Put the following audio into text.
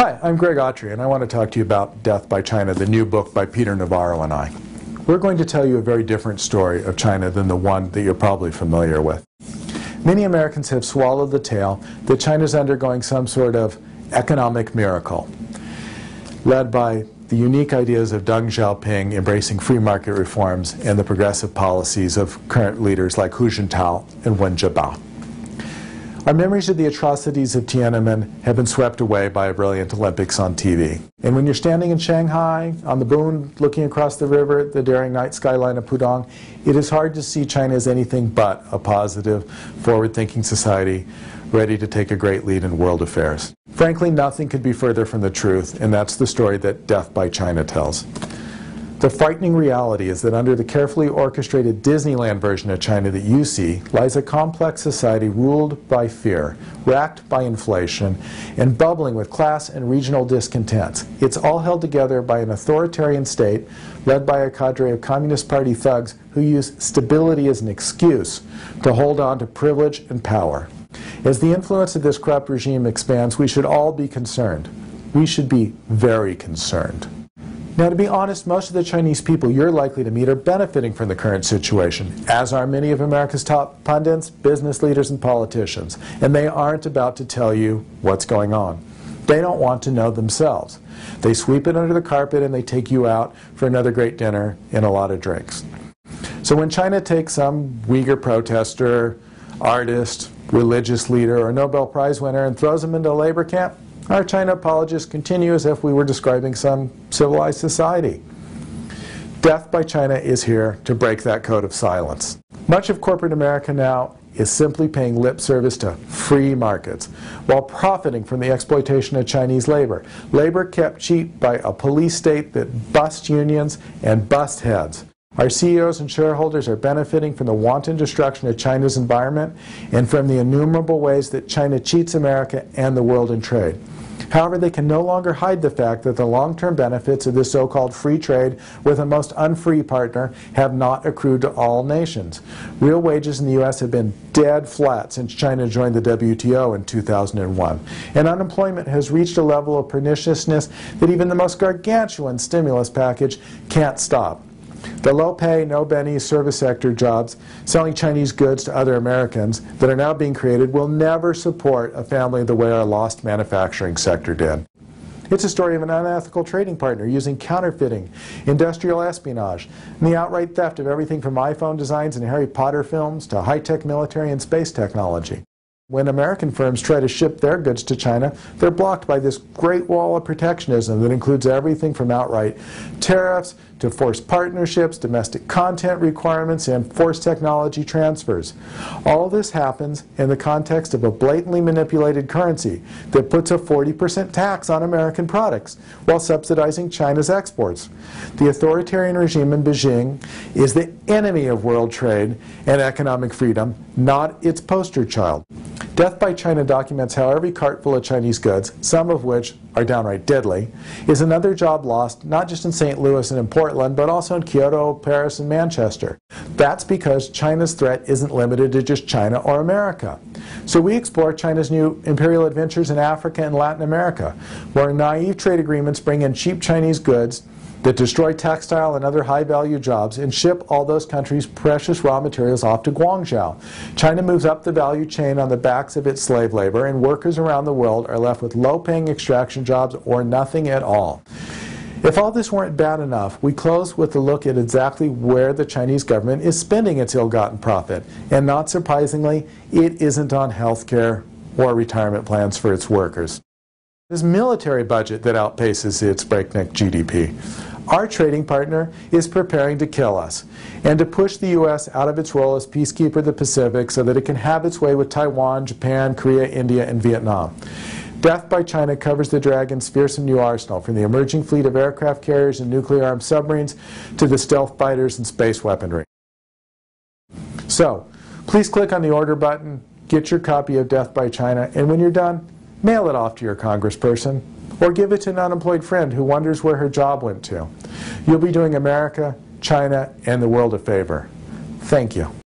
Hi, I'm Greg Autry, and I want to talk to you about Death by China, the new book by Peter Navarro and I. We're going to tell you a very different story of China than the one that you're probably familiar with. Many Americans have swallowed the tale that China's undergoing some sort of economic miracle, led by the unique ideas of Deng Xiaoping embracing free market reforms and the progressive policies of current leaders like Jintao and Wen Jiabao. Our memories of the atrocities of Tiananmen have been swept away by a brilliant Olympics on TV. And when you're standing in Shanghai, on the Bund, looking across the river at the daring night skyline of Pudong, it is hard to see China as anything but a positive, forward-thinking society ready to take a great lead in world affairs. Frankly, nothing could be further from the truth, and that's the story that Death by China tells. The frightening reality is that under the carefully orchestrated Disneyland version of China that you see lies a complex society ruled by fear, racked by inflation, and bubbling with class and regional discontents. It's all held together by an authoritarian state led by a cadre of Communist Party thugs who use stability as an excuse to hold on to privilege and power. As the influence of this corrupt regime expands, we should all be concerned. We should be very concerned. Now, to be honest, most of the Chinese people you're likely to meet are benefiting from the current situation, as are many of America's top pundits, business leaders, and politicians. And they aren't about to tell you what's going on. They don't want to know themselves. They sweep it under the carpet and they take you out for another great dinner and a lot of drinks. So when China takes some Uyghur protester, artist, religious leader, or Nobel Prize winner and throws them into a labor camp, our China apologists continue as if we were describing some civilized society. Death by China is here to break that code of silence. Much of corporate America now is simply paying lip service to free markets while profiting from the exploitation of Chinese labor. Labor kept cheap by a police state that busts unions and busts heads. Our CEOs and shareholders are benefiting from the wanton destruction of China's environment and from the innumerable ways that China cheats America and the world in trade. However, they can no longer hide the fact that the long-term benefits of this so-called free trade with a most unfree partner have not accrued to all nations. Real wages in the U.S. have been dead flat since China joined the WTO in 2001. And unemployment has reached a level of perniciousness that even the most gargantuan stimulus package can't stop. The low-pay, no-benny service sector jobs selling Chinese goods to other Americans that are now being created will never support a family the way our lost manufacturing sector did. It's a story of an unethical trading partner using counterfeiting, industrial espionage, and the outright theft of everything from iPhone designs and Harry Potter films to high-tech military and space technology. When American firms try to ship their goods to China, they're blocked by this great wall of protectionism that includes everything from outright tariffs to forced partnerships, domestic content requirements, and forced technology transfers. All of this happens in the context of a blatantly manipulated currency that puts a 40% tax on American products while subsidizing China's exports. The authoritarian regime in Beijing is the enemy of world trade and economic freedom, not its poster child. Death by China documents how every cart full of Chinese goods, some of which are downright deadly, is another job lost not just in St. Louis and in Portland, but also in Kyoto, Paris, and Manchester. That's because China's threat isn't limited to just China or America. So we explore China's new imperial adventures in Africa and Latin America, where naive trade agreements bring in cheap Chinese goods that destroy textile and other high-value jobs and ship all those countries' precious raw materials off to Guangzhou. China moves up the value chain on the backs of its slave labor, and workers around the world are left with low-paying extraction jobs or nothing at all. If all this weren't bad enough, we close with a look at exactly where the Chinese government is spending its ill-gotten profit. And not surprisingly, it isn't on health care or retirement plans for its workers. It's military budget that outpaces its breakneck GDP. Our trading partner is preparing to kill us and to push the U.S. out of its role as peacekeeper of the Pacific so that it can have its way with Taiwan, Japan, Korea, India, and Vietnam. Death by China covers the dragon's fearsome new arsenal, from the emerging fleet of aircraft carriers and nuclear-armed submarines to the stealth fighters and space weaponry. So, please click on the order button, get your copy of Death by China, and when you're done, mail it off to your congressperson, or give it to an unemployed friend who wonders where her job went to. You'll be doing America, China, and the world a favor. Thank you.